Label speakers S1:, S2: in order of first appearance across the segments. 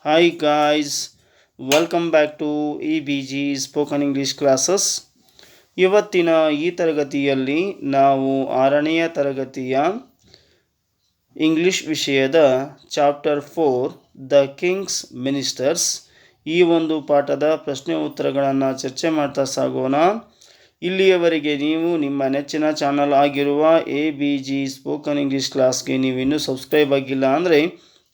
S1: Hi guys, welcome back to EBG Spoken English Classes. ಇವತ್ತಿನ ಈ ತರಗತಿಯಲ್ಲಿ ನಾವು 6ನೆಯ ತರಗತಿಯ ಇಂಗ್ಲಿಷ್ ವಿಷಯದ ಚಾಪ್ಟರ್ 4 ದ ಕಿಂಗ್ಸ್ ಮಿನಿಸ್ಟರ್ಸ್ ಈ ಒಂದು ಪಾಠದ ಪ್ರಶ್ನೆ ಉತ್ತರಗಳನ್ನು ಚರ್ಚೆ ಮಾಡ್ತಾ ಸಾಗೋಣ. ಇಲ್ಲಿಯವರೆಗೆ ನೀವು ನಿಮ್ಮ ನೆಚ್ಚಿನ ಚಾನಲ್ ಆಗಿರುವ ABG ಸ್ಪೋಕನ್ ಇಂಗ್ಲಿಷ್ ಕ್ಲಾಸ್ಗೆ ನೀವು ಇನ್ನೂ ಸಬ್ಸ್ಕ್ರೈಬ್ ಆಗಿಲ್ಲ ಅಂದರೆ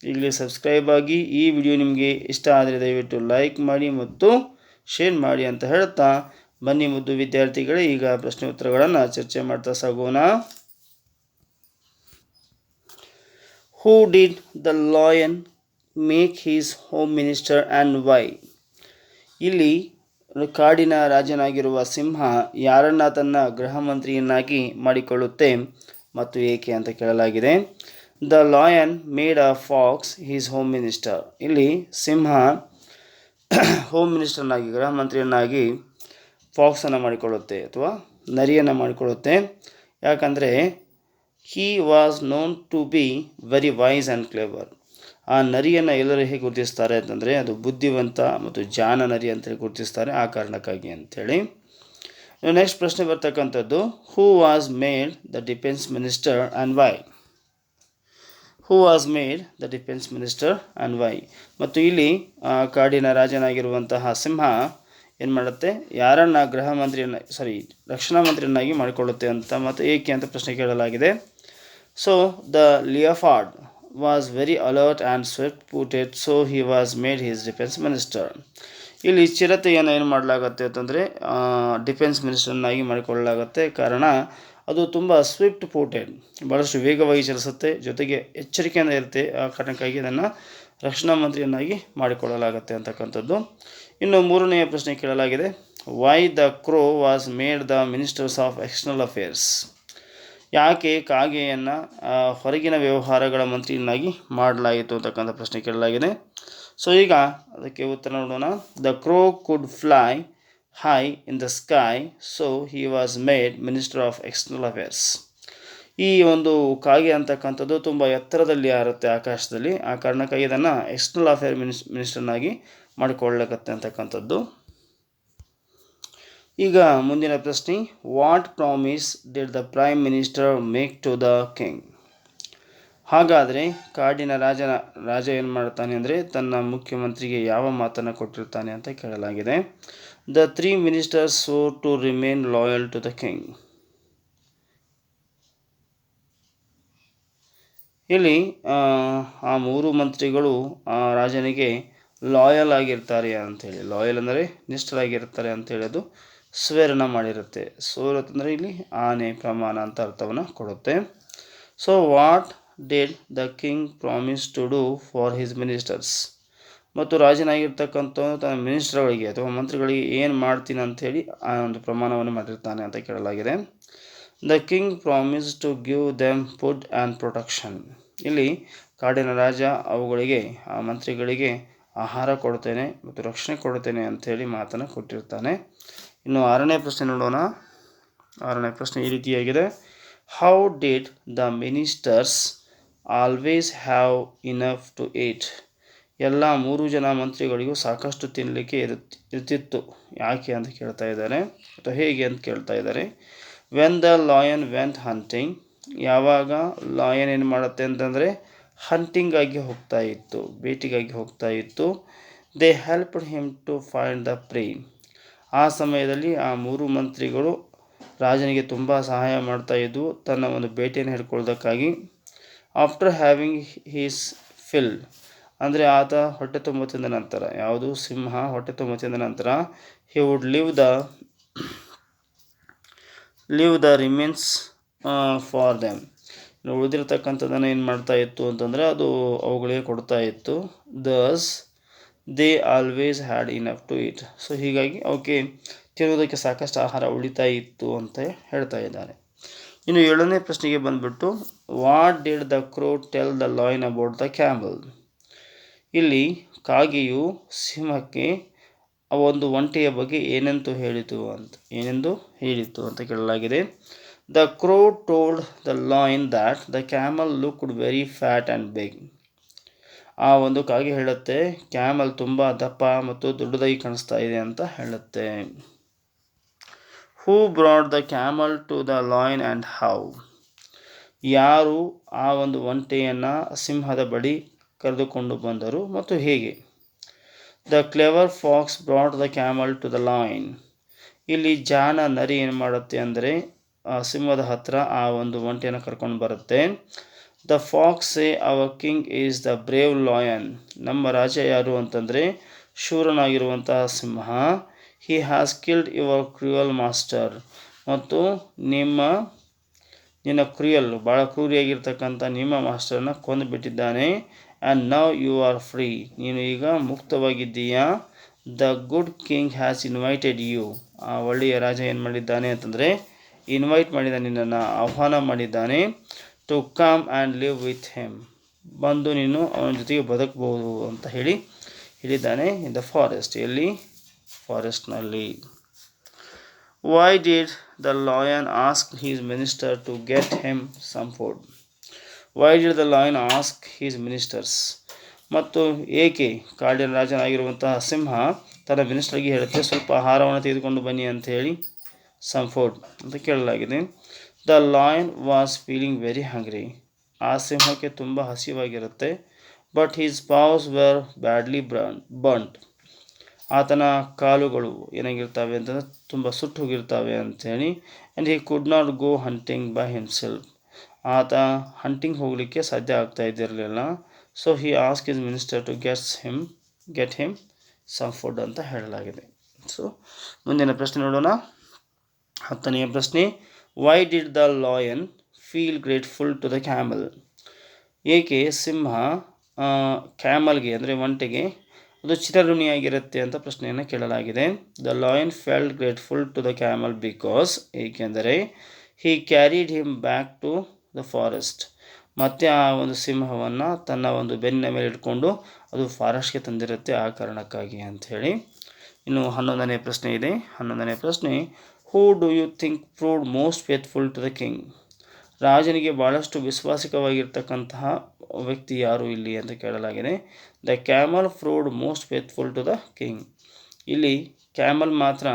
S1: ಈಗಲೇ ಸಬ್ಸ್ಕ್ರೈಬ್ ಆಗಿ. ಈ ವಿಡಿಯೋ ನಿಮಗೆ ಇಷ್ಟ ಆದರೆ ದಯವಿಟ್ಟು ಲೈಕ್ ಮಾಡಿ ಮತ್ತು ಶೇರ್ ಮಾಡಿ ಅಂತ ಹೇಳ್ತಾ ಬನ್ನಿ ಮುದ್ದು ವಿದ್ಯಾರ್ಥಿಗಳೇ, ಈಗ ಪ್ರಶ್ನೆ ಉತ್ತರಗಳನ್ನು ಚರ್ಚೆ ಮಾಡ್ತಾ ಸಾಗೋಣ. Who did the lion make his home minister and why? ಇಲ್ಲಿ ಕಾಡಿನ ರಾಜನಾಗಿರುವ ಸಿಂಹ ಯಾರನ್ನ ತನ್ನ ಗೃಹ ಮಂತ್ರಿಯನ್ನಾಗಿ ಮಾಡಿಕೊಳ್ಳುತ್ತೆ ಮತ್ತು ಏಕೆ ಅಂತ ಕೇಳಲಾಗಿದೆ. The lion made a fox his home minister. ಇಲ್ಲಿ ಸಿಂಹ ಹೋಮ್ ಮಿನಿಸ್ಟರ್ನಾಗಿ ಗೃಹ ಮಂತ್ರಿಯನ್ನಾಗಿ ಫಾಕ್ಸನ್ನು ಮಾಡಿಕೊಳ್ಳುತ್ತೆ ಅಥವಾ ನರಿಯನ್ನು ಮಾಡಿಕೊಳ್ಳುತ್ತೆ. ಯಾಕಂದರೆ he was known to be very wise and clever. ಆ ನರಿಯನ್ನು ಎಲ್ಲರೂ ಹೇಗೆ ಗುರುತಿಸ್ತಾರೆ ಅಂತಂದರೆ ಅದು ಬುದ್ಧಿವಂತ ಮತ್ತು ಜಾಣ ನರಿ ಅಂತೇಳಿ ಗುರುತಿಸ್ತಾರೆ, ಆ ಕಾರಣಕ್ಕಾಗಿ ಅಂಥೇಳಿ. ನೆಕ್ಸ್ಟ್ ಪ್ರಶ್ನೆ ಬರ್ತಕ್ಕಂಥದ್ದು, who was made the defence minister and why? Who was made the defence minister and why? ಮತ್ತು ಇಲ್ಲಿ ಕಾಡಿನ ರಾಜನಾಗಿರುವಂತಹ ಸಿಂಹ ಏನು ಮಾಡುತ್ತೆ, ಯಾರನ್ನು ರಕ್ಷಣಾ ಮಂತ್ರಿಯನ್ನಾಗಿ ಮಾಡಿಕೊಳ್ಳುತ್ತೆ ಅಂತ ಮತ್ತು ಏಕೆ ಅಂತ ಪ್ರಶ್ನೆ ಕೇಳಲಾಗಿದೆ. So the leopard was very alert and swift footed, so he was made his defence minister. ಇಲ್ಲಿ ಚಿರತೆಯನ್ನು ಏನು ಮಾಡಲಾಗುತ್ತೆ ಅಂತಂದರೆ ಡಿಫೆನ್ಸ್ ಮಿನಿಸ್ಟರ್ನಾಗಿ ಮಾಡಿಕೊಳ್ಳಲಾಗುತ್ತೆ. ಕಾರಣ ಅದು ತುಂಬ ಸ್ವಿಫ್ಟ್ ಫೂಟೆಡ್, ಭಾಳಷ್ಟು ವೇಗವಾಗಿ ಚಲಿಸುತ್ತೆ, ಜೊತೆಗೆ ಎಚ್ಚರಿಕೆಯಿಂದ ಇರುತ್ತೆ. ಆ ಕಾರಣಕ್ಕಾಗಿ ಅದನ್ನು ರಕ್ಷಣಾ ಮಂತ್ರಿಯನ್ನಾಗಿ ಮಾಡಿಕೊಳ್ಳಲಾಗುತ್ತೆ ಅಂತಕ್ಕಂಥದ್ದು. ಇನ್ನು ಮೂರನೆಯ ಪ್ರಶ್ನೆ ಕೇಳಲಾಗಿದೆ, why the crow was made the ministers of external affairs? ಯಾಕೆ ಕಾಗೆಯನ್ನು ಹೊರಗಿನ ವ್ಯವಹಾರಗಳ ಮಂತ್ರಿಯನ್ನಾಗಿ ಮಾಡಲಾಯಿತು ಅಂತಕ್ಕಂಥ ಪ್ರಶ್ನೆ ಕೇಳಲಾಗಿದೆ. ಸೊ ಈಗ ಅದಕ್ಕೆ ಉತ್ತರ ನೋಡೋಣ. The crow could fly high in the sky, so he was made minister of external affairs. ಈ ಒಂದು ಕಾಗೆ ಅಂತಕ್ಕಂಥದ್ದು ತುಂಬ ಎತ್ತರದಲ್ಲಿ ಹಾರುತ್ತೆ ಆಕಾಶದಲ್ಲಿ, ಆ ಕಾರಣಕ್ಕಾಗಿ ಇದನ್ನು ಎಕ್ಸ್ಟರ್ನಲ್ ಅಫೇರ್ ಮಿನಿಸ್ಟರ್ನಾಗಿ ಮಾಡಿಕೊಳ್ಳಕತ್ತೆ ಅಂತಕ್ಕಂಥದ್ದು. ಈಗ ಮುಂದಿನ ಪ್ರಶ್ನೆ, what promise did the prime minister make to the king? ಹಾಗಾದರೆ ಕಾಡಿನ ರಾಜ ಏನು ಮಾಡ್ತಾನೆ ಅಂದರೆ ತನ್ನ ಮುಖ್ಯಮಂತ್ರಿಗೆ ಯಾವ ಮಾತನ್ನು ಕೊಟ್ಟಿರ್ತಾನೆ ಅಂತ ಕೇಳಲಾಗಿದೆ. The 3 ministers swore to remain loyal to the king. ಇಲ್ಲಿ ಆ 3 ಮಂತ್ರಿಗಳು ಆ ರಾಜನಿಗೆ ಲಾಯಲ್ ಆಗಿರ್ತಾರೆ ಅಂಥೇಳಿ, ಲಾಯಲ್ ಅಂದರೆ ನಿಷ್ಠರಾಗಿರ್ತಾರೆ ಅಂಥೇಳಿ ಅದು ಸ್ವೇರನ್ನು ಮಾಡಿರುತ್ತೆ. ಸ್ವೋರ್ ಅಂತಂದರೆ ಇಲ್ಲಿ ಆನೆ, ಪ್ರಮಾಣ ಅಂತ ಅರ್ಥವನ್ನು ಕೊಡುತ್ತೆ. So what did the king promise to do for his ministers? ಮತ್ತು ರಾಜನಾಗಿರ್ತಕ್ಕಂಥ ತನ್ನ ಮಿನಿಸ್ಟರ್ಗಳಿಗೆ ಅಥವಾ ಮಂತ್ರಿಗಳಿಗೆ ಏನು ಮಾಡ್ತೀನಿ ಅಂಥೇಳಿ ಆ ಒಂದು ಪ್ರಮಾಣವನ್ನು ಮಾಡಿರ್ತಾನೆ ಅಂತ ಕೇಳಲಾಗಿದೆ. The king promise to give them food and protection. ಇಲ್ಲಿ ಕಾಡಿನ ರಾಜ ಅವುಗಳಿಗೆ, ಆ ಮಂತ್ರಿಗಳಿಗೆ ಆಹಾರ ಕೊಡ್ತೇನೆ ಮತ್ತು ರಕ್ಷಣೆ ಕೊಡ್ತೇನೆ ಅಂಥೇಳಿ ಮಾತನ್ನು ಕೊಟ್ಟಿರ್ತಾನೆ. ಇನ್ನು 6ನೇ ಪ್ರಶ್ನೆ ನೋಡೋಣ. 6ನೇ ಪ್ರಶ್ನೆ ಈ ರೀತಿಯಾಗಿದೆ, how did the ministers always have enough to eat? ಎಲ್ಲ 3 ಜನ ಮಂತ್ರಿಗಳಿಗೂ ಸಾಕಷ್ಟು ತಿನ್ನಲಿಕ್ಕೆ ಇರ್ತಿತ್ತು. ಯಾಕೆ ಅಂತ ಕೇಳ್ತಾ ಇದ್ದಾರೆ, ಅಥವಾ ಹೇಗೆ ಅಂತ ಕೇಳ್ತಾ ಇದ್ದಾರೆ. When the lion went hunting, ಯಾವಾಗ ಲಾಯನ್ ಏನು ಮಾಡುತ್ತೆ ಅಂತಂದರೆ ಹಂಟಿಂಗಾಗಿ ಹೋಗ್ತಾ ಇತ್ತು, ಬೇಟೆಗಾಗಿ ಹೋಗ್ತಾ ಇತ್ತು. They helped him to find the prey. ಆ ಸಮಯದಲ್ಲಿ ಆ 3 ಮಂತ್ರಿಗಳು ರಾಜನಿಗೆ ತುಂಬ ಸಹಾಯ ಮಾಡ್ತಾ ಇದ್ವು ತನ್ನ ಒಂದು ಬೇಟೆಯನ್ನು ಹಿಡ್ಕೊಳ್ಳೋದಕ್ಕಾಗಿ. ಆಫ್ಟರ್ ಹ್ಯಾವಿಂಗ್ ಹೀಸ್ ಫಿಲ್, ಅಂದರೆ ಆತ ಹೊಟ್ಟೆ ತುಂಬ ತಿಂದ ನಂತರ, ಯಾವುದು ಸಿಂಹ ಹೊಟ್ಟೆ ತುಂಬ ತಿಂದ ನಂತರ, he would leave the remains for them. ಉಳಿದಿರ್ತಕ್ಕಂಥದ್ದನ್ನು ಏನು ಮಾಡ್ತಾ ಇತ್ತು ಅಂತಂದರೆ ಅದು ಅವುಗಳಿಗೆ ಕೊಡ್ತಾ ಇತ್ತು. Thus they always had enough to eat. So ಹೀಗಾಗಿ ಅವಕ್ಕೆ ತಿನ್ನೋದಕ್ಕೆ ಸಾಕಷ್ಟು ಆಹಾರ ಉಳಿತಾ ಇತ್ತು ಅಂತ ಹೇಳ್ತಾ ಇದ್ದಾರೆ. ಇನ್ನು 7ನೇ ಪ್ರಶ್ನೆಗೆ ಬಂದುಬಿಟ್ಟು, what did the crow tell the lion about the camel? ಇಲ್ಲಿ ಕಾಗೆಯು ಸಿಂಹಕ್ಕೆ ಆ ಒಂದು ಒಂಟೆಯ ಬಗ್ಗೆ ಏನೆಂದು ಹೇಳಿತು ಅಂತ ಕೇಳಲಾಗಿದೆ. The crow told the lion that the camel looked very fat and big. ಆ ಒಂದು ಕಾಗೆ ಹೇಳುತ್ತೆ ಕ್ಯಾಮಲ್ ತುಂಬ ದಪ್ಪ ಮತ್ತು ದೊಡ್ಡದಾಗಿ ಕಾಣಿಸ್ತಾ ಇದೆ ಅಂತ ಹೇಳುತ್ತೆ. Who brought the camel to the lion and how? ಯಾರು ಆ ಒಂದು ಒಂಟೆಯನ್ನು ಸಿಂಹದ ಬಳಿ ಕರೆದುಕೊಂಡು ಬಂದರು ಮತ್ತು ಹೇಗೆ? The clever fox brought the camel to the lion. ಇಲ್ಲಿ ಜಾಣ ನರಿ ಏನು ಮಾಡುತ್ತೆ ಅಂದರೆ ಸಿಂಹದ ಹತ್ರ ಆ ಒಂದು ಒಂಟೆಯನ್ನು ಕರ್ಕೊಂಡು ಬರುತ್ತೆ. The fox say our king is the brave lion. ನಮ್ಮ ರಾಜ ಯಾರು ಅಂತಂದರೆ ಶೂರನಾಗಿರುವಂತಹ ಸಿಂಹ. He has killed your cruel master. ಮತ್ತು ನಿನ್ನ ಕ್ರೂಯಲ್ ಭಾಳ ಕ್ರೂರಿಯಾಗಿರ್ತಕ್ಕಂಥ ನಿಮ್ಮ ಮಾಸ್ಟರನ್ನ ಕೊಂದುಬಿಟ್ಟಿದ್ದಾನೆ. And now you are free. ನೀನು ಈಗ ಮುಕ್ತವಾಗಿದ್ದೀಯಾ. The good king has invited you. ಆ ಒಳ್ಳೆಯ ರಾಜ ಏನು ಮಾಡಿದ್ದಾನೆ ಅಂತಂದರೆ ಇನ್ವೈಟ್ ಮಾಡಿದ್ದಾನೆ, ನಿನ್ನನ್ನು ಆಹ್ವಾನ ಮಾಡಿದ್ದಾನೆ. To come and live with him. ಬಂದು ನೀನು ಅವನ ಜೊತೆಗೆ ಬದುಕಬಹುದು ಅಂತ ಹೇಳಿದ್ದಾನೆ. In the forest. ಎಲ್ಲಿ? ಫಾರೆಸ್ಟ್ನಲ್ಲಿ. Why did the lion ask his minister to get him some food? Why did the lion ask his ministers. ಮತ್ತು ಏಕೆ ಕಾಡಿನ ರಾಜನಾಗಿರುವಂತಹ ಸಿಂಹ ತನ್ನ ಮಿನಿಸ್ಟರ್ಗೆ ಹೇಳುತ್ತೆ ಸ್ವಲ್ಪ ಆಹಾರವನ್ನು ತೆಗೆದುಕೊಂಡು ಬನ್ನಿ ಅಂತ ಹೇಳಿ. ಸಮ್ ಫುಡ್ ಅಂತ ಕೇಳಲಾಗಿದೆ. The lion was feeling very hungry. ಆ ಸಿಂಹಕ್ಕೆ ತುಂಬ ಹಸಿವಾಗಿರುತ್ತೆ. But his paws were badly burned. ಆತನ ಕಾಲುಗಳು ಏನಾಗಿರ್ತವೆ ಅಂತಂದರೆ ತುಂಬ ಸುಟ್ಟು ಹೋಗಿರ್ತವೆ ಅಂಥೇಳಿ. And he could not go hunting by himself. ಆತ ಹಂಟಿಂಗ್ ಹೋಗಲಿಕ್ಕೆ ಸಾಧ್ಯ ಆಗ್ತಾ ಇದ್ದಿರಲಿಲ್ಲ. So he ask his minister to get him some food ಅಂತ ಹೇಳಲಾಗಿದೆ. ಸೊ ಮುಂದಿನ ಪ್ರಶ್ನೆ ನೋಡೋಣ. 10ನೆಯ ಪ್ರಶ್ನೆ. Why did the lion feel grateful to the camel? ಏಕೆ ಸಿಂಹ ಕ್ಯಾಮಲ್ಗೆ ಅಂದರೆ ಒಂಟೆಗೆ ಅದು ಚಿರಋಣಿಯಾಗಿರುತ್ತೆ ಅಂತ ಪ್ರಶ್ನೆಯನ್ನು ಕೇಳಲಾಗಿದೆ. The lion felt grateful to the camel because, ಏಕೆಂದರೆ he carried him back to the forest. ಮತ್ತು ಆ ಒಂದು ಸಿಂಹವನ್ನು ತನ್ನ ಒಂದು ಬೆನ್ನಿನ ಮೇಲೆ ಇಟ್ಕೊಂಡು ಅದು ಫಾರೆಸ್ಟ್ಗೆ ತಂದಿರುತ್ತೆ, ಆ ಕಾರಣಕ್ಕಾಗಿ ಅಂಥೇಳಿ. ಇನ್ನು 11ನೇ ಪ್ರಶ್ನೆ ಇದೆ. 11ನೇ ಪ್ರಶ್ನೆ. Who do you think proved most faithful to the king? ರಾಜನಿಗೆ ಭಾಳಷ್ಟು ವಿಶ್ವಾಸಿಕವಾಗಿರ್ತಕ್ಕಂತಹ ವ್ಯಕ್ತಿ ಯಾರು ಇಲ್ಲಿ ಅಂತ ಕೇಳಲಾಗಿದೆ. The camel proved most faithful to the king. ಇಲ್ಲಿ ಕ್ಯಾಮಲ್ ಮಾತ್ರ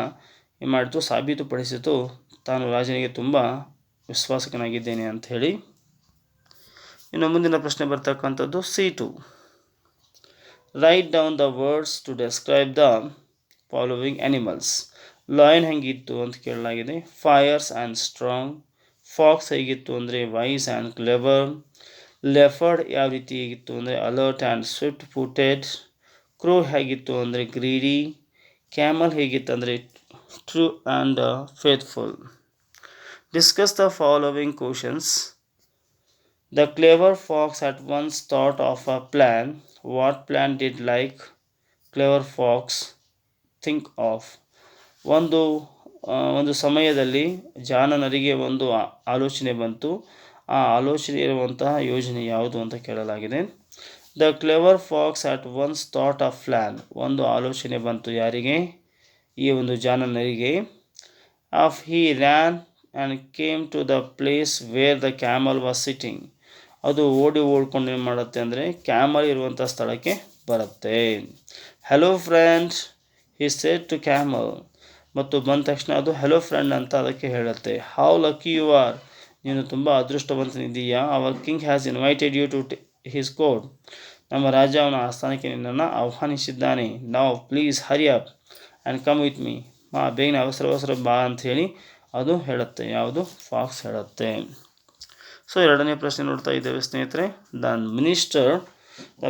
S1: ಏನು ಮಾಡಿತು, ಸಾಬೀತುಪಡಿಸಿತು ತಾನು ರಾಜನಿಗೆ ತುಂಬ ವಿಶ್ವಾಸಕನಾಗಿದ್ದೇನೆ ಅಂಥೇಳಿ. ಇನ್ನು ಮುಂದಿನ ಪ್ರಶ್ನೆ ಬರ್ತಕ್ಕಂಥದ್ದು C2. Write down the words to describe the following animals. Lion ಹೇಗಿತ್ತು ಅಂತ ಕೇಳಲಾಗಿದೆ. Fires and strong. ಫಾಕ್ಸ್ ಹೇಗಿತ್ತು ಅಂದರೆ ವೈಸ್ ಆ್ಯಂಡ್ ಕ್ಲೆವರ್. ಲೆಫರ್ಡ್ ಯಾವ ರೀತಿ ಹೇಗಿತ್ತು ಅಂದರೆ ಅಲರ್ಟ್ ಆ್ಯಂಡ್ ಸ್ವಿಫ್ಟ್ ಫೂಟೆಡ್. ಕ್ರೋ ಹೇಗಿತ್ತು ಅಂದರೆ ಗ್ರೀಡಿ. ಕ್ಯಾಮಲ್ ಹೇಗಿತ್ತು ಅಂದರೆ true and faithful. Discuss the following questions. The clever fox at once thought of a plan. What plan did clever fox think of? ಒಂದು ಸಮಯದಲ್ಲಿ ಜಾಣನರಿಗೆ ಒಂದು ಆಲೋಚನೆ ಬಂತು. ಆ ಆಲೋಚನೆ ಇರುವಂತಹ ಯೋಜನೆ ಯಾವುದು ಅಂತ ಕೇಳಲಾಗಿದೆ. The clever fox at once thought of plan. ಒಂದು ಆಲೋಚನೆ ಬಂತು ಯಾರಿಗೆ? ಈ ಒಂದು ಜಾಣನರಿಗೆ. He ran and came to the place where the camel was sitting. ಅದು ಓಡ್ಕೊಂಡು ಏನು ಮಾಡುತ್ತೆ ಅಂದರೆ ಕ್ಯಾಮಲ್ ಇರುವಂಥ ಸ್ಥಳಕ್ಕೆ ಬರುತ್ತೆ. Hello friend he said to camel. ಮತ್ತು ಬಂದ ತಕ್ಷಣ ಅದು ಹೆಲೋ ಫ್ರೆಂಡ್ ಅಂತ ಅದಕ್ಕೆ ಹೇಳುತ್ತೆ. How lucky you are. ನೀನು ತುಂಬ ಅದೃಷ್ಟವಂತನಿದ್ದೀಯಾ. Our king has invited you to his court. ನಮ್ಮ ರಾಜ ಅವನ ಆಸ್ಥಾನಕ್ಕೆ ನಿನ್ನನ್ನು ಆಹ್ವಾನಿಸಿದ್ದಾನೆ. ನಾವು please hurry up and come with me. ಬೇಗನೆ ಅವಸರ ಬಾ ಅಂಥೇಳಿ ಅದು ಹೇಳುತ್ತೆ. ಯಾವುದು? ಫಾಕ್ಸ್ ಹೇಳುತ್ತೆ. ಸೊ 2ನೇ ಪ್ರಶ್ನೆ ನೋಡ್ತಾ ಇದ್ದೇವೆ ಸ್ನೇಹಿತರೆ. The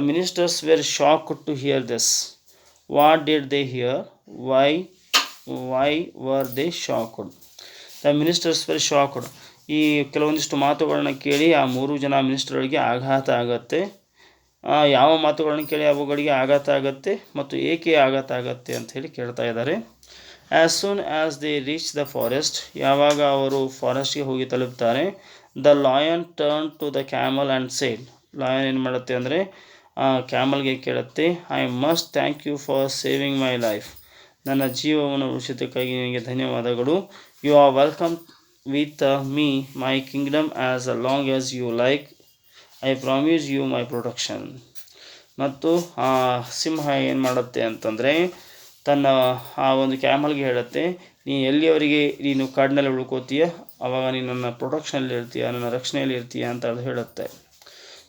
S1: ministers were shocked to hear this. What did they hear? Why were they shocked? The ministers were shocked. ಈ ಕೆಲವೊಂದಿಷ್ಟು ಮಾತುಗಳನ್ನ ಕೇಳಿ ಆ 3 ಜನ ಮಿನಿಸ್ಟರ್ಗಳಿಗೆ ಆಘಾತ ಆಗುತ್ತೆ. ಯಾವ ಮಾತುಗಳನ್ನ ಕೇಳಿ ಅವುಗಳಿಗೆ ಆಘಾತ ಆಗುತ್ತೆ ಮತ್ತು ಏಕೆ ಆಘಾತ ಆಗುತ್ತೆ ಅಂತ ಹೇಳಿ ಕೇಳ್ತಾ ಇದ್ದಾರೆ. As soon as they reach the forest. ಯಾವಾಗ ಅವರು ಫಾರೆಸ್ಟ್ಗೆ ಹೋಗಿ ತಲುಪ್ತಾರೆ. The lion turn to the camel and said. Lion ಏನು ಮಾಡುತ್ತೆ ಅಂದರೆ ಕ್ಯಾಮಲ್ಗೆ ಕೇಳುತ್ತೆ, I must thank you for saving my life. ನನ್ನ ಜೀವವನ್ನು ಉಳಿಸಿದ್ದಕ್ಕಾಗಿ ನಿನಗೆ ಧನ್ಯವಾದಗಳು. You are welcome with me my kingdom as long as you like. I promise you my protection. ಮತ್ತು ಆ ಸಿಂಹ ಏನು ಮಾಡುತ್ತೆ ಅಂತಂದರೆ ತನ್ನ ಆ ಒಂದು ಕ್ಯಾಮಲ್ಗೆ ಹೇಳುತ್ತೆ, ಎಲ್ಲಿಯವರೆಗೆ ನೀನು ಕಾಡಿನಲ್ಲಿ ಉಳ್ಕೋತೀಯ ಆವಾಗ ನೀನು ನನ್ನ ಪ್ರೊಟೆಕ್ಷನಲ್ಲಿ ಇರ್ತೀಯ, ನನ್ನ ರಕ್ಷಣೆಯಲ್ಲಿ ಇರ್ತೀಯ ಅಂತ ಅದು ಹೇಳುತ್ತೆ.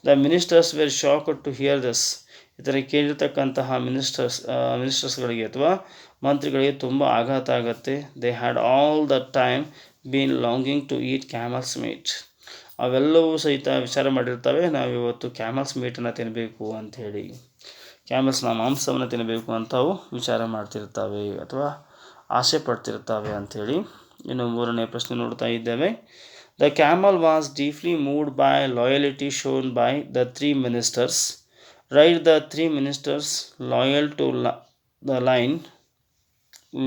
S1: The ministers were shocked to hear this. ಇದರ ಕೇಳಿರ್ತಕ್ಕಂತಹ ಮಿನಿಸ್ಟರ್ಸ್ಗಳಿಗೆ ಅಥವಾ ಮಂತ್ರಿಗಳಿಗೆ ತುಂಬ ಆಘಾತ ಆಗುತ್ತೆ. They had all the time been longing to eat camels meat. ಅವೆಲ್ಲವೂ ಸಹಿತ ವಿಚಾರ ಮಾಡಿರ್ತವೆ, ನಾವಿವತ್ತು ಕ್ಯಾಮಲ್ಸ್ ಮೀಟನ್ನು ತಿನ್ನಬೇಕು ಅಂಥೇಳಿ, ಕ್ಯಾಮಲ್ಸ್ನ ಮಾಂಸವನ್ನು ತಿನ್ನಬೇಕು ಅಂತ ಅವು ವಿಚಾರ ಮಾಡ್ತಿರ್ತವೆ ಅಥವಾ ಆಸೆ ಪಡ್ತಿರ್ತವೆ ಅಂಥೇಳಿ. ಇನ್ನು ಮೂರನೇ ಪ್ರಶ್ನೆ ನೋಡ್ತಾ ಇದ್ದೇವೆ. The camel was deeply moved by loyalty shown by the 3 ministers. Write the 3 ministers loyal to the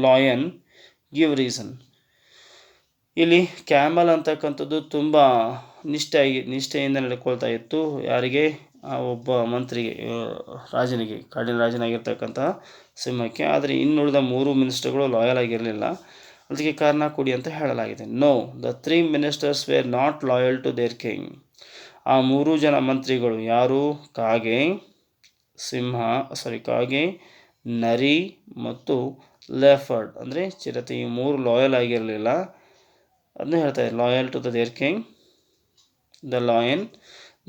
S1: lion. Give reason. ಇಲ್ಲಿ ಕ್ಯಾಮಲ್ ಅಂತಕ್ಕಂಥದ್ದು ತುಂಬ ನಿಷ್ಠೆಯಿಂದ ನಡ್ಕೊಳ್ತಾ ಇತ್ತು. ಯಾರಿಗೆ? ಒಬ್ಬ ಮಂತ್ರಿಗೆ, ರಾಜನಿಗೆ, ಕಾಡಿನ ರಾಜನಾಗಿರ್ತಕ್ಕಂತಹ ಸಿಂಹಕ್ಕೆ. ಆದರೆ ಇನ್ನುಳಿದ 3 ಮಿನಿಸ್ಟರ್ಗಳು ಲಾಯಲ್ ಆಗಿರಲಿಲ್ಲ. ಅದಕ್ಕೆ ಕಾರಣ ಕೊಡಿ ಅಂತ ಹೇಳಲಾಗಿದೆ. No, the 3 ministers were not loyal to their king. ಆ 3 ಜನ ಮಂತ್ರಿಗಳು ಯಾರು? ಕಾಗೆ, ಕಾಗೆ, ನರಿ ಮತ್ತು ಲೆಫರ್ಡ್ ಅಂದರೆ ಚಿರತೆ. ಈ 3 ಲಾಯಲ್ ಆಗಿರಲಿಲ್ಲ. ಅದನ್ನ ಹೇಳ್ತಾರೆ, loyal to their king, the lion.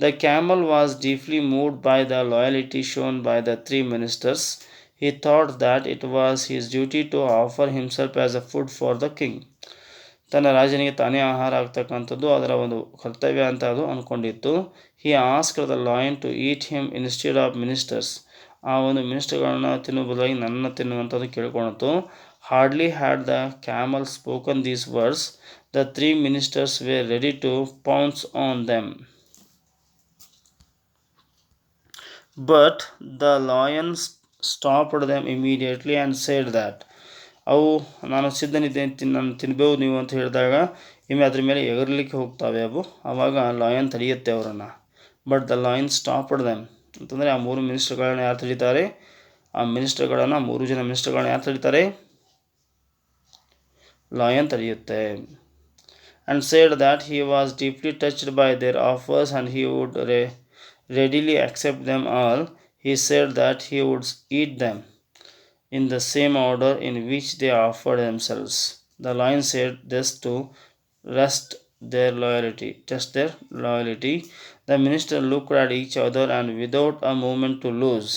S1: The camel was deeply moved by the loyalty shown by the 3 ministers. He thought that it was his duty to offer himself as a food for the king. ತನ್ನ ರಾಜನಿಗೆ ತಾನೇ ಆಹಾರ ಆಗ್ತಕ್ಕಂಥದ್ದು ಅದರ ಒಂದು ಕರ್ತವ್ಯ ಅಂತ ಅದು ಅಂದ್ಕೊಂಡಿತ್ತು. He asked the lion to eat him instead of ministers. ಆ ಒಂದು ಮಿನಿಸ್ಟರ್ಗಳನ್ನು ತಿನ್ನುವ ಬದಲಾಗಿ ನನ್ನನ್ನು ತಿನ್ನುವಂಥದ್ದು ಕೇಳ್ಕೊಳ್ತು. Hardly had the camel spoken these words, the 3 ministers were ready to pounce on them. But the lion stopped them immediately and said that. ಅವು ನಾನು ಸಿದ್ಧನಿದ್ದೇನೆ, ನಾನು ತಿನ್ಬೋದು ನೀವು ಅಂತ ಹೇಳಿದಾಗ ಅದ್ರ ಮೇಲೆ ಎಗರಲಿಕ್ಕೆ ಹೋಗ್ತವೆ ಅವು. ಆವಾಗ ಲಾಯನ್ ತಡೆಯುತ್ತೆ ಅವರನ್ನು. But the lion stopped them ಅಂತಂದರೆ ಆ 3 ಮಿನಿಸ್ಟರ್ಗಳನ್ನ ಯಾರು ತಡೀತಾರೆ? ಆ 3 ಜನ ಮಿನಿಸ್ಟರ್ಗಳನ್ನ ಯಾರು ತಡೀತಾರೆ? Lion ತಡೆಯುತ್ತೆ. And said that he was deeply touched by their offers and he would readily accept them all. He said that he would eat them in the same order in which they offered themselves. The lion said this to test their loyalty. The ministers looked at each other and without a moment to lose,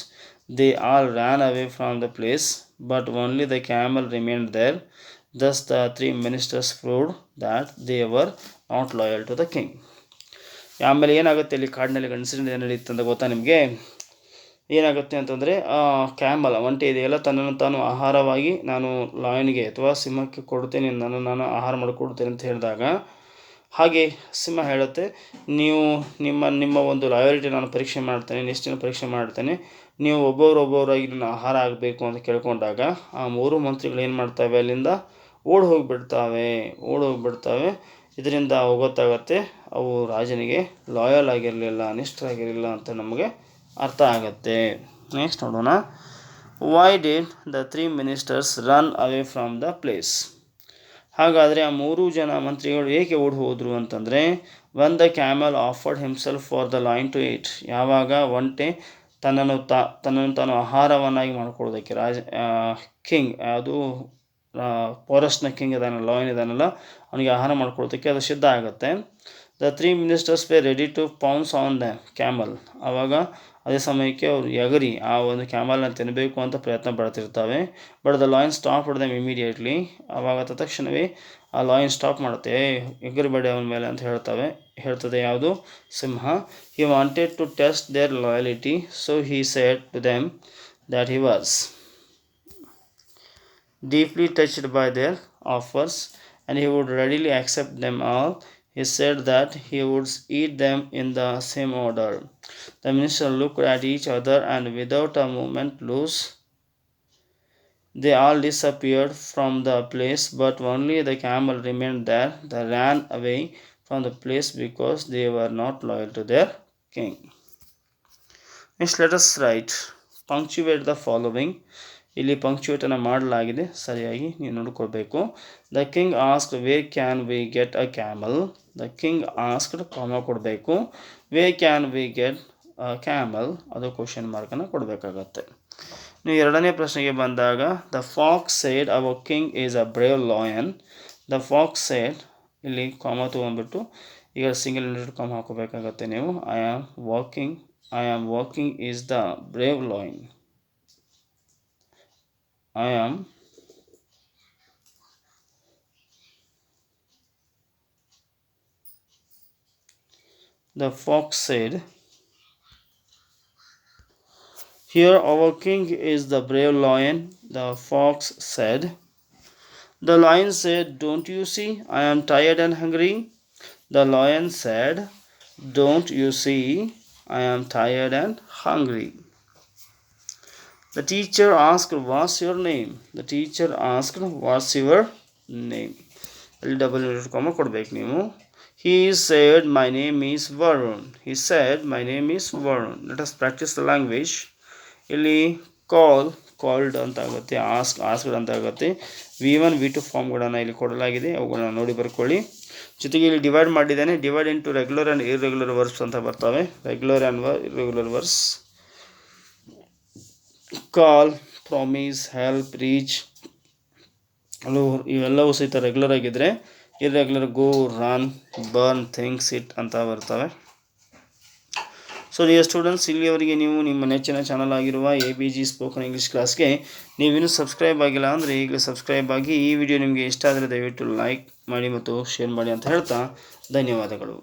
S1: they all ran away from the place, but only the camel remained there. Thus the 3 ministers proved that they were not loyal to the king. ಆಮೇಲೆ ಏನಾಗುತ್ತೆ, ಇಲ್ಲಿ ಕಾಡಿನಲ್ಲಿ incident ಏನು ನಡೀತು ಅಂತ ಗೊತ್ತಾ ನಿಮಗೆ? ಏನಾಗುತ್ತೆ ಅಂತಂದರೆ ಕ್ಯಾಮಲ್ ಒಂಟೆ ಇದೆಯಲ್ಲ, ತನ್ನನ್ನು ತಾನು ಆಹಾರವಾಗಿ ನಾನು ಲಾಯನ್ಗೆ ಅಥವಾ ಸಿಂಹಕ್ಕೆ ಕೊಡ್ತೇನೆ, ನಾನು ಆಹಾರ ಮಾಡಿಕೊಡ್ತೇನೆ ಅಂತ ಹೇಳಿದಾಗ ಹಾಗೆ ಸಿಂಹ ಹೇಳುತ್ತೆ, ನೀವು ನಿಮ್ಮ ಒಂದು ಲಾಯಾಲಿಟಿ ನಾನು ಪರೀಕ್ಷೆ ಮಾಡ್ತೇನೆ, ನಿಷ್ಠೆಯನ್ನು ಪರೀಕ್ಷೆ ಮಾಡ್ತೇನೆ, ನೀವು ಒಬ್ಬೊಬ್ಬರಾಗಿ ನನ್ನ ಆಹಾರ ಆಗಬೇಕು ಅಂತ ಕೇಳ್ಕೊಂಡಾಗ ಆ 3 ಮಂತ್ರಿಗಳು ಏನು ಮಾಡ್ತವೆ, ಅಲ್ಲಿಂದ ಓಡಿ ಹೋಗಿಬಿಡ್ತವೆ. ಇದರಿಂದ ಗೊತ್ತಾಗತ್ತೆ ಅವು ರಾಜನಿಗೆ ಲಾಯಲ್ ಆಗಿರಲಿಲ್ಲ, ನಿಷ್ಠರಾಗಿರಲಿಲ್ಲ ಅಂತ ನಮಗೆ ಅರ್ಥ ಆಗುತ್ತೆ. ನೆಕ್ಸ್ಟ್ ನೋಡೋಣ. Y did the 3 ministers run away from the place? ಹಾಗಾದರೆ ಆ 3 ಜನ ಮಂತ್ರಿಗಳು ಏಕೆ ಓಡಿ ಹೋದರು ಅಂತಂದರೆ, when the camel offered himself for the lion to eat. ಯಾವಾಗ ಒಂಟೆ ತನ್ನನ್ನು ತಾನು ಆಹಾರವನ್ನಾಗಿ ಮಾಡ್ಕೊಳ್ಳೋದಕ್ಕೆ ಕಿಂಗ್, ಅದು ಫಾರೆಸ್ಟ್ನ ಕಿಂಗ್ ಇದಾನಲ್ಲ, ಲಾಯನ್ ಇದಾನಲ್ಲ, ಅವನಿಗೆ ಆಹಾರ ಮಾಡ್ಕೊಳ್ಳೋದಕ್ಕೆ ಅದು ಸಿದ್ಧ ಆಗುತ್ತೆ. The 3 ministers were ready to pounce on the camel. ಆವಾಗ ಅದೇ ಸಮಯಕ್ಕೆ ಅವರು ಎಗರಿ ಆ ಒಂದು ಕ್ಯಾಮಲ್ನ ತಿನ್ನಬೇಕು ಅಂತ ಪ್ರಯತ್ನ ಪಡ್ತಿರ್ತವೆ. But the lion stopped them immediately. ಆವಾಗ ತಕ್ಷಣವೇ ಆ ಲಾಯನ್ ಸ್ಟಾಪ್ ಮಾಡುತ್ತೆ, ಎಗರಿಬೇಡಿ ಅವನ ಮೇಲೆ ಅಂತ ಹೇಳ್ತದೆ ಯಾವುದು? ಸಿಂಹ. He wanted to test their loyalty, so he said to them that he was deeply touched by their offers and he would readily accept them all. He said that he would eat them in the same order. The ministers looked at each other and without a moment lose, they all disappeared from the place, but only the camel remained there. They ran away from the place because they were not loyal to their king. Next, let us write, punctuate the following. ಇಲ್ಲಿ ಪಂಕ್ಚುಯೇಟನ್ನು ಮಾಡಲಾಗಿದೆ, ಸರಿಯಾಗಿ ನೀವು ನೋಡ್ಕೊಳ್ಬೇಕು. The king asked where can we get a camel. The king asked, comma ಕೊಡಬೇಕು. Where can we get camel, ಅದು question ಮಾರ್ಕನ್ನು ಕೊಡಬೇಕಾಗತ್ತೆ. ನೀವು ಎರಡನೇ ಪ್ರಶ್ನೆಗೆ ಬಂದಾಗ the fox said our king is a brave lion. The fox said, ಇಲ್ಲಿ comma ತೊಗೊಂಡ್ಬಿಟ್ಟು ಈಗ ಸಿಂಗಲ್ ಇಂಟೆಡ್ ಕಾಮ ಹಾಕೋಬೇಕಾಗತ್ತೆ ನೀವು. I am walking is the brave lion. The fox said, "Here our king is the brave lion." The fox said. The lion said, "Don't you see, I am tired and hungry?" The lion said, "Don't you see, I am tired and hungry?" The teacher asked, "What's your name?" The teacher asked, "What's your name?" ಇಲ್ಲಿ double ಇಂಟೆಡ್ ಕಾಮ ಕೊಡಬೇಕು ನೀವು. He said, "My name is Varun." He said, "My name is Varun." Let us practice the language. ಇಲ್ಲಿ called ಅಂತ ಆಗುತ್ತೆ, asked ಅಂತ ಆಗುತ್ತೆ. V1 V2 ಫಾರ್ಮ್ಗಳನ್ನು ಇಲ್ಲಿ ಕೊಡಲಾಗಿದೆ, ಅವುಗಳನ್ನು ನೋಡಿ ಬರ್ಕೊಳ್ಳಿ. ಜೊತೆಗೆ ಇಲ್ಲಿ ಡಿವೈಡ್ ಮಾಡಿದ್ದಾನೆ. Divide into regular and irregular verbs ಅಂತ ಬರ್ತವೆ. Regular and irregular verbs. Call, promise, help, reach, ಇವೆಲ್ಲವೂ ಸಹಿತ ರೆಗ್ಯುಲರ್ ಆಗಿದ್ದರೆ, ಇರ್ರೆಗ್ಯುಲರ್ ಗೋ, ರನ್, ಬರ್ನ್, ಥಿಂಕ್, ಸಿಟ್ ಅಂತ ಬರ್ತವೆ. ಸೊ ಡಿಯರ್ ಸ್ಟೂಡೆಂಟ್ಸ್, ಇಲ್ಲಿಯವರೆಗೆ ನೀವು ನಿಮ್ಮ ನೆಚ್ಚಿನ ಚಾನಲ್ ಆಗಿರುವ ABG ಸ್ಪೋಕನ್ ಇಂಗ್ಲೀಷ್ ಕ್ಲಾಸ್ಗೆ ನೀವಿನ್ನೂ ಸಬ್ಸ್ಕ್ರೈಬ್ ಆಗಿಲ್ಲ ಅಂದರೆ ಈಗಲೇ ಸಬ್ಸ್ಕ್ರೈಬ್ ಆಗಿ. ಈ ವಿಡಿಯೋ ನಿಮಗೆ ಇಷ್ಟ ಆದರೆ ದಯವಿಟ್ಟು ಲೈಕ್ ಮಾಡಿ ಮತ್ತು ಶೇರ್ ಮಾಡಿ ಅಂತ ಹೇಳ್ತಾ ಧನ್ಯವಾದಗಳು.